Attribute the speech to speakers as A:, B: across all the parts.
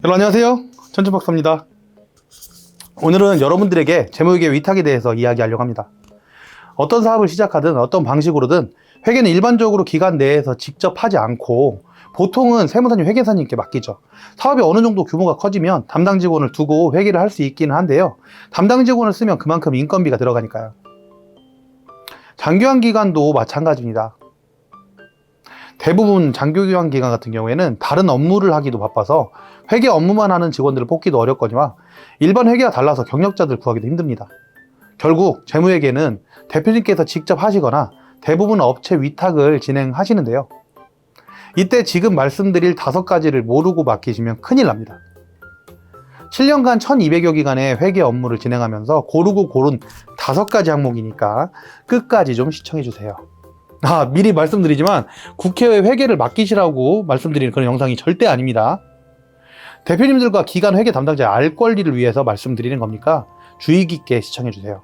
A: 여러분 안녕하세요, 천천박사입니다. 오늘은 여러분들에게 재무회계 위탁에 대해서 이야기하려고 합니다. 어떤 사업을 시작하든 어떤 방식으로든 회계는 일반적으로 기관 내에서 직접 하지 않고 보통은 세무사님, 회계사님께 맡기죠. 사업이 어느 정도 규모가 커지면 담당 직원을 두고 회계를 할 수 있기는 한데요, 담당 직원을 쓰면 그만큼 인건비가 들어가니까요. 장기관 기관도 마찬가지입니다. 대부분 장기관 기관 같은 경우에는 다른 업무를 하기도 바빠서 회계 업무만 하는 직원들을 뽑기도 어렵거니와 일반 회계와 달라서 경력자들 구하기도 힘듭니다. 결국 재무회계는 대표님께서 직접 하시거나 대부분 업체 위탁을 진행하시는데요, 이때 지금 말씀드릴 5가지를 모르고 맡기시면 큰일 납니다. 7년간 1200여 기관의 회계 업무를 진행하면서 고르고 고른 5가지 항목이니까 끝까지 좀 시청해주세요. 미리 말씀드리지만 국회의 회계를 맡기시라고 말씀드리는 그런 영상이 절대 아닙니다. 대표님들과 기관 회계 담당자의 알 권리를 위해서 말씀드리는 거니까 주의 깊게 시청해주세요.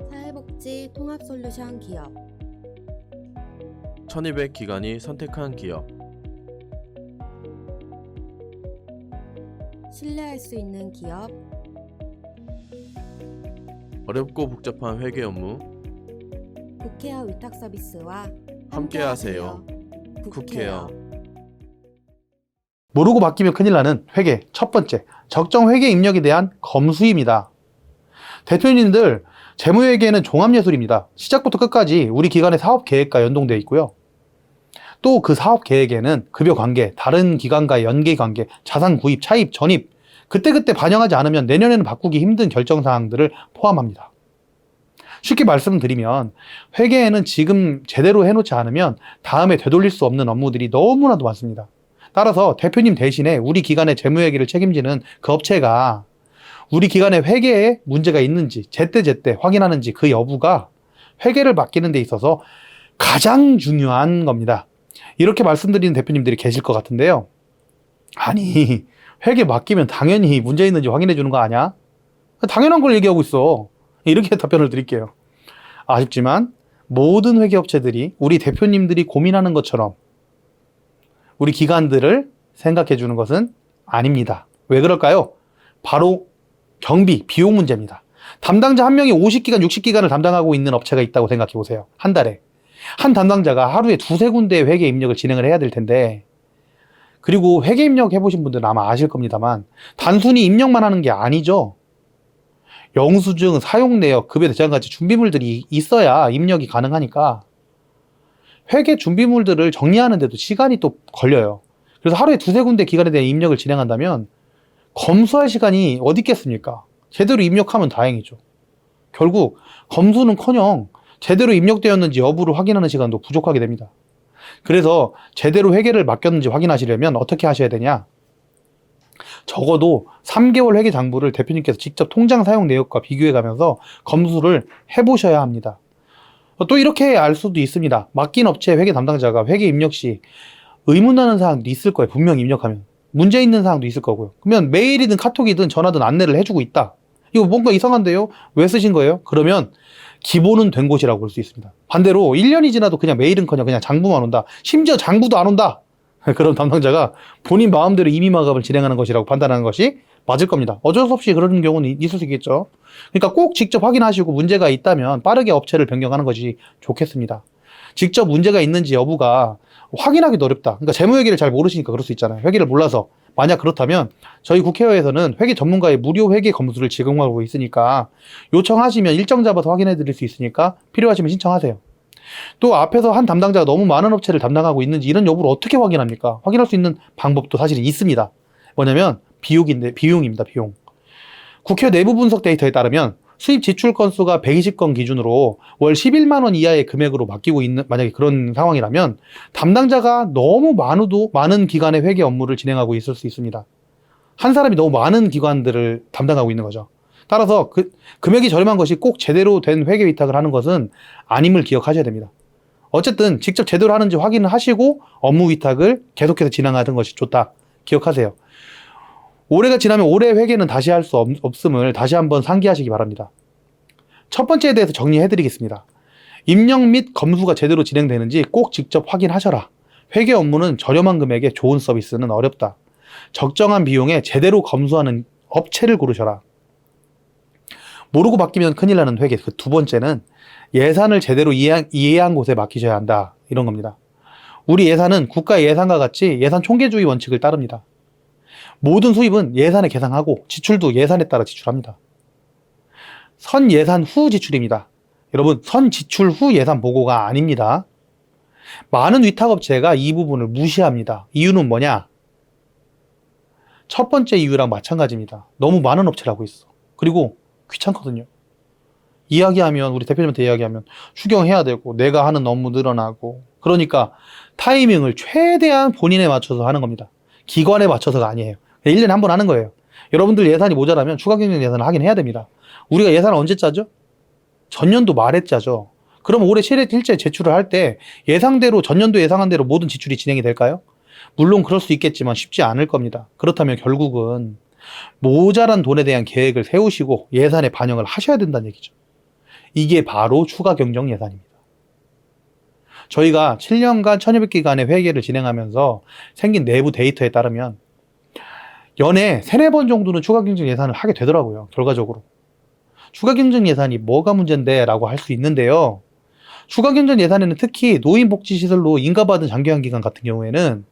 B: 사회복지 통합솔루션 기업
C: 1200 기관이 선택한 기업.
B: 신뢰할 수 있는 기업
C: 어렵고 복잡한 회계 업무
B: 국회어 위탁 서비스와
C: 함께하세요. 국회어.
A: 모르고 맡기면 큰일 나는 회계 첫 번째, 적정 회계 입력에 대한 검수입니다. 대표님들, 재무회계는 종합예술입니다. 시작부터 끝까지 우리 기관의 사업계획과 연동되어 있고요, 또 그 사업계획에는 급여관계, 다른 기관과의 연계관계, 자산 구입, 차입, 전입, 그때그때 반영하지 않으면 내년에는 바꾸기 힘든 결정사항들을 포함합니다. 쉽게 말씀드리면 회계에는 지금 제대로 해놓지 않으면 다음에 되돌릴 수 없는 업무들이 너무나도 많습니다. 따라서 대표님 대신에 우리 기관의 재무회계를 책임지는 그 업체가 우리 기관의 회계에 문제가 있는지 제때제때 확인하는지 그 여부가 회계를 맡기는 데 있어서 가장 중요한 겁니다. 이렇게 말씀드리는 대표님들이 계실 것 같은데요, 아니 회계 맡기면 당연히 문제 있는지 확인해 주는 거 아니야? 당연한 걸 얘기하고 있어. 이렇게 답변을 드릴게요. 아쉽지만 모든 회계업체들이 우리 대표님들이 고민하는 것처럼 우리 기관들을 생각해 주는 것은 아닙니다. 왜 그럴까요? 바로 경비, 비용 문제입니다. 담당자 한 명이 50기관, 60기관을 담당하고 있는 업체가 있다고 생각해 보세요. 한 달에. 한 담당자가 하루에 2-3군데의 회계 입력을 진행을 해야 될 텐데, 그리고 회계 입력 해보신 분들은 아마 아실 겁니다만 단순히 입력만 하는 게 아니죠. 영수증, 사용 내역, 급여 대장같이 준비물들이 있어야 입력이 가능하니까 회계 준비물들을 정리하는 데도 시간이 또 걸려요. 그래서 하루에 2-3군데 기관에 대한 입력을 진행한다면 검수할 시간이 어디 있겠습니까? 제대로 입력하면 다행이죠. 결국 검수는커녕 제대로 입력되었는지 여부를 확인하는 시간도 부족하게 됩니다. 그래서 제대로 회계를 맡겼는지 확인하시려면 어떻게 하셔야 되냐? 적어도 3개월 회계 장부를 대표님께서 직접 통장 사용 내역과 비교해 가면서 검수를 해보셔야 합니다. 또 이렇게 알 수도 있습니다. 맡긴 업체 회계 담당자가 회계 입력 시 의문나는 사항도 있을 거예요. 분명히 입력하면 문제 있는 사항도 있을 거고요. 그러면 메일이든 카톡이든 전화든 안내를 해주고 있다, 이거 뭔가 이상한데요? 왜 쓰신 거예요? 그러면 기본은 된 곳이라고 볼 수 있습니다. 반대로 1년이 지나도 그냥 메일은커녕 그냥 장부만 온다, 심지어 장부도 안 온다, 그런 담당자가 본인 마음대로 임의마감을 진행하는 것이라고 판단하는 것이 맞을 겁니다. 어쩔 수 없이 그런 경우는 있을 수 있겠죠. 그러니까 꼭 직접 확인하시고 문제가 있다면 빠르게 업체를 변경하는 것이 좋겠습니다. 직접 문제가 있는지 여부가 확인하기도 어렵다, 그러니까 재무회계를 잘 모르시니까 그럴 수 있잖아요. 회계를 몰라서. 만약 그렇다면 저희 국회의회에서는 회계 전문가의 무료 회계 검수를 제공하고 있으니까 요청하시면 일정 잡아서 확인해 드릴 수 있으니까 필요하시면 신청하세요. 또 앞에서 한 담당자가 너무 많은 업체를 담당하고 있는지 이런 여부를 어떻게 확인합니까? 확인할 수 있는 방법도 사실 있습니다. 뭐냐면 비용입니다. 비용. 국회 내부 분석 데이터에 따르면 수입 지출 건수가 120건 기준으로 월 11만 원 이하의 금액으로 맡기고 있는, 만약에 그런 상황이라면 담당자가 너무 많은 기관의 회계 업무를 진행하고 있을 수 있습니다. 한 사람이 너무 많은 기관들을 담당하고 있는 거죠. 따라서 금액이 저렴한 것이 꼭 제대로 된 회계 위탁을 하는 것은 아님을 기억하셔야 됩니다. 어쨌든 직접 제대로 하는지 확인을 하시고 업무 위탁을 계속해서 진행하는 것이 좋다, 기억하세요. 올해가 지나면 올해 회계는 다시 할 수 없음을 다시 한번 상기하시기 바랍니다. 첫 번째에 대해서 정리해 드리겠습니다. 입력 및 검수가 제대로 진행되는지 꼭 직접 확인하셔라. 회계 업무는 저렴한 금액에 좋은 서비스는 어렵다. 적정한 비용에 제대로 검수하는 업체를 고르셔라. 모르고 맡기면 큰일 나는 회계. 그 두 번째는 예산을 제대로 이해한 곳에 맡기셔야 한다. 이런 겁니다. 우리 예산은 국가 예산과 같이 예산 총계주의 원칙을 따릅니다. 모든 수입은 예산에 계산하고 지출도 예산에 따라 지출합니다. 선 예산 후 지출입니다. 여러분, 선 지출 후 예산 보고가 아닙니다. 많은 위탁업체가 이 부분을 무시합니다. 이유는 뭐냐? 첫 번째 이유랑 마찬가지입니다. 너무 많은 업체를 하고 있어. 그리고 귀찮거든요. 이야기하면, 우리 대표님한테 이야기하면 추경해야 되고 내가 하는 업무 늘어나고, 그러니까 타이밍을 최대한 본인에 맞춰서 하는 겁니다. 기관에 맞춰서가 아니에요. 1년에 한 번 하는 거예요. 여러분들 예산이 모자라면 추가 경정 예산을 하긴 해야 됩니다. 우리가 예산을 언제 짜죠? 전년도 말에 짜죠. 그럼 올해 실제 제출을 할 때 예상대로, 전년도 예상한 대로 모든 지출이 진행이 될까요? 물론 그럴 수 있겠지만 쉽지 않을 겁니다. 그렇다면 결국은 모자란 돈에 대한 계획을 세우시고 예산에 반영을 하셔야 된다는 얘기죠. 이게 바로 추가 경정 예산입니다. 저희가 7년간 1200기간의 회계를 진행하면서 생긴 내부 데이터에 따르면 연에 3, 4번 정도는 추가 경정 예산을 하게 되더라고요. 결과적으로. 추가 경정 예산이 뭐가 문제인데 라고 할 수 있는데요. 추가 경정 예산에는 특히 노인복지시설로 인가받은 장기간 기간 같은 경우에는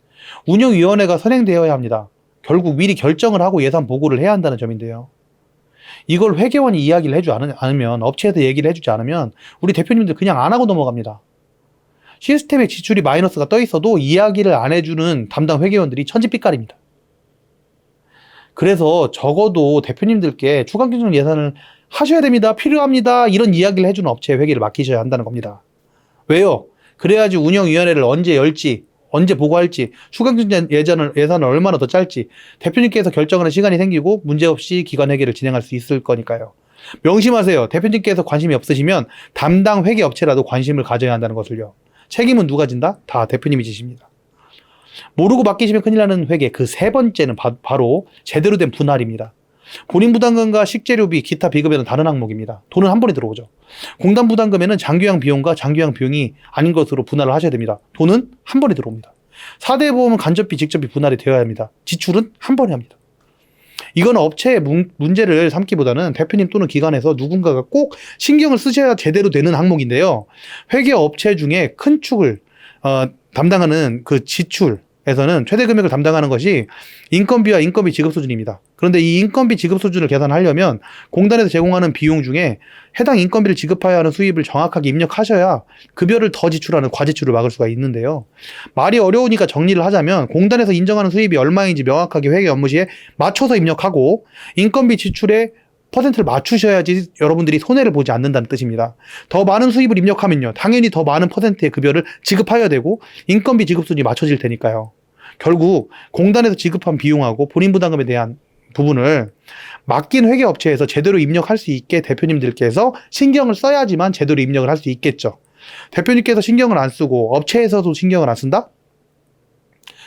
A: 운영위원회가 선행되어야 합니다. 결국 미리 결정을 하고 예산 보고를 해야 한다는 점인데요. 이걸 회계원이 이야기를 해주지 않으면, 업체에서 얘기를 해주지 않으면 우리 대표님들 그냥 안 하고 넘어갑니다. 시스템에 지출이 마이너스가 떠 있어도 이야기를 안 해주는 담당 회계원들이 천지빛깔입니다. 그래서 적어도 대표님들께 추가 경정 예산을 하셔야 됩니다. 필요합니다. 이런 이야기를 해주는 업체에 회계를 맡기셔야 한다는 겁니다. 왜요? 그래야지 운영위원회를 언제 열지, 언제 보고할지, 추가 경정 예산을 얼마나 더 짤지 대표님께서 결정하는 시간이 생기고 문제없이 기관 회계를 진행할 수 있을 거니까요. 명심하세요. 대표님께서 관심이 없으시면 담당 회계 업체라도 관심을 가져야 한다는 것을요. 책임은 누가 진다? 다 대표님이 지십니다. 모르고 맡기시면 큰일 나는 회계, 그 세 번째는 바로 제대로 된 분할입니다. 본인 부담금과 식재료비, 기타 비급여는 다른 항목입니다. 돈은 한 번에 들어오죠. 공단 부담금에는 장기형 비용과 장기형 비용이 아닌 것으로 분할을 하셔야 됩니다. 돈은 한 번에 들어옵니다. 4대 보험은 간접비, 직접비 분할이 되어야 합니다. 지출은 한 번에 합니다. 이건 업체의 문제를 삼기보다는 대표님 또는 기관에서 누군가가 꼭 신경을 쓰셔야 제대로 되는 항목인데요. 회계 업체 중에 큰 축을 담당하는 그 지출에서는 최대 금액을 담당하는 것이 인건비와 인건비 지급 수준입니다. 그런데 이 인건비 지급 수준을 계산하려면 공단에서 제공하는 비용 중에 해당 인건비를 지급해야 하는 수입을 정확하게 입력하셔야 급여를 더 지출하는 과지출을 막을 수가 있는데요. 말이 어려우니까 정리를 하자면 공단에서 인정하는 수입이 얼마인지 명확하게 회계 업무 시에 맞춰서 입력하고 인건비 지출에 퍼센트를 맞추셔야지 여러분들이 손해를 보지 않는다는 뜻입니다. 더 많은 수입을 입력하면요, 당연히 더 많은 퍼센트의 급여를 지급해야 되고 인건비 지급 수준이 맞춰질 테니까요. 결국 공단에서 지급한 비용하고 본인 부담금에 대한 부분을 맡긴 회계업체에서 제대로 입력할 수 있게 대표님들께서 신경을 써야지만 제대로 입력을 할 수 있겠죠. 대표님께서 신경을 안 쓰고 업체에서도 신경을 안 쓴다?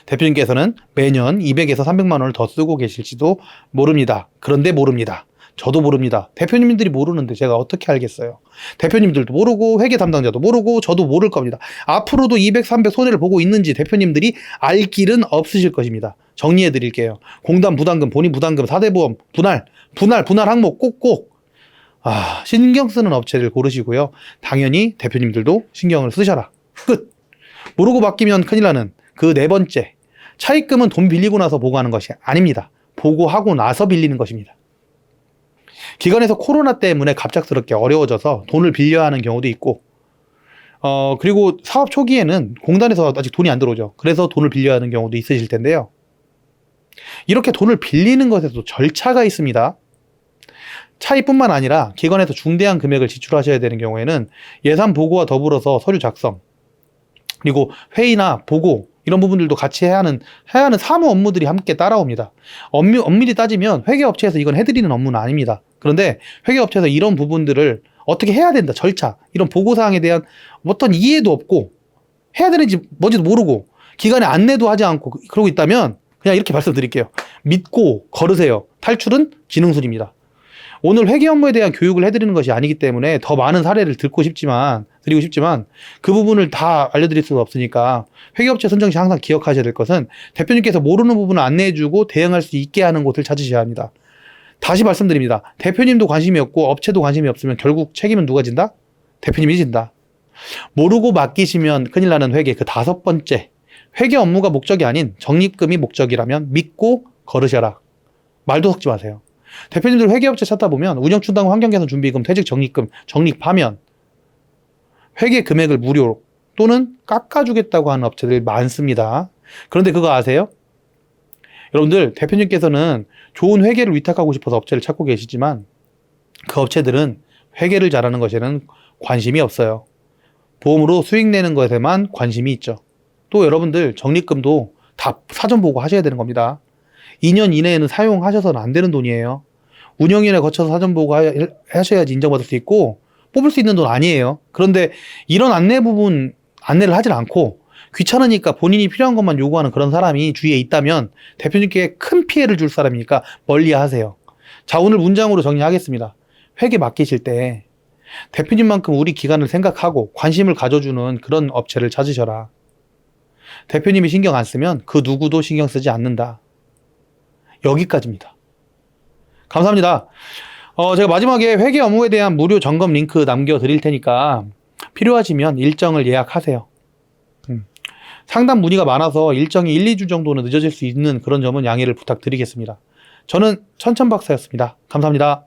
A: 대표님께서는 매년 200에서 300만 원을 더 쓰고 계실지도 모릅니다. 그런데 모릅니다. 저도 모릅니다. 대표님들이 모르는데 제가 어떻게 알겠어요. 대표님들도 모르고 회계 담당자도 모르고 저도 모를 겁니다. 앞으로도 200, 300 손해를 보고 있는지 대표님들이 알 길은 없으실 것입니다. 정리해 드릴게요. 공단 부담금, 본인 부담금, 4대 보험, 분할 항목 꼭꼭 신경 쓰는 업체를 고르시고요. 당연히 대표님들도 신경을 쓰셔라. 끝. 모르고 맡기면 큰일 나는 그 네 번째, 차입금은 돈 빌리고 나서 보고하는 것이 아닙니다. 보고하고 나서 빌리는 것입니다. 기관에서 코로나 때문에 갑작스럽게 어려워져서 돈을 빌려야 하는 경우도 있고, 그리고 사업 초기에는 공단에서 아직 돈이 안 들어오죠. 그래서 돈을 빌려야 하는 경우도 있으실 텐데요. 이렇게 돈을 빌리는 것에도 절차가 있습니다. 차입뿐만 아니라 기관에서 중대한 금액을 지출하셔야 되는 경우에는 예산 보고와 더불어서 서류 작성, 그리고 회의나 보고, 이런 부분들도 같이 해야 하는 사무 업무들이 함께 따라옵니다. 엄밀히 따지면 회계업체에서 이건 해드리는 업무는 아닙니다. 그런데 회계업체에서 이런 부분들을 어떻게 해야 된다, 절차, 이런 보고사항에 대한 어떤 이해도 없고 해야 되는지 뭔지도 모르고 기관에 안내도 하지 않고 그러고 있다면 그냥 이렇게 말씀드릴게요. 믿고 걸으세요. 탈출은 지능술입니다. 오늘 회계 업무에 대한 교육을 해드리는 것이 아니기 때문에 더 많은 사례를 드리고 싶지만 그 부분을 다 알려드릴 수가 없으니까 회계업체 선정 시 항상 기억하셔야 될 것은 대표님께서 모르는 부분을 안내해주고 대응할 수 있게 하는 곳을 찾으셔야 합니다. 다시 말씀드립니다. 대표님도 관심이 없고 업체도 관심이 없으면 결국 책임은 누가 진다? 대표님이 진다. 모르고 맡기시면 큰일 나는 회계 그 5번째. 회계 업무가 목적이 아닌 적립금이 목적이라면 믿고 걸으셔라. 말도 섞지 마세요. 대표님들 회계업체 찾다 보면 운영충당 환경개선 준비금, 퇴직 적립금, 적립하면 회계 금액을 무료로 또는 깎아주겠다고 하는 업체들이 많습니다. 그런데 그거 아세요? 여러분들 대표님께서는 좋은 회계를 위탁하고 싶어서 업체를 찾고 계시지만 그 업체들은 회계를 잘하는 것에는 관심이 없어요. 보험으로 수익 내는 것에만 관심이 있죠. 또 여러분들 적립금도 다 사전 보고 하셔야 되는 겁니다. 2년 이내에는 사용하셔서는 안 되는 돈이에요. 운영위원회 거쳐서 사전 보고 하셔야지 인정받을 수 있고 뽑을 수 있는 돈 아니에요. 그런데 이런 안내 부분 안내를 하질 않고 귀찮으니까 본인이 필요한 것만 요구하는 그런 사람이 주위에 있다면 대표님께 큰 피해를 줄 사람이니까 멀리 하세요. 자, 오늘 문장으로 정리하겠습니다. 회계 맡기실 때 대표님만큼 우리 기관을 생각하고 관심을 가져주는 그런 업체를 찾으셔라. 대표님이 신경 안 쓰면 그 누구도 신경 쓰지 않는다. 여기까지입니다. 감사합니다. 제가 마지막에 회계 업무에 대한 무료 점검 링크 남겨드릴 테니까 필요하시면 일정을 예약하세요. 상담 문의가 많아서 일정이 1, 2주 정도는 늦어질 수 있는 그런 점은 양해를 부탁드리겠습니다. 저는 천천박사였습니다. 감사합니다.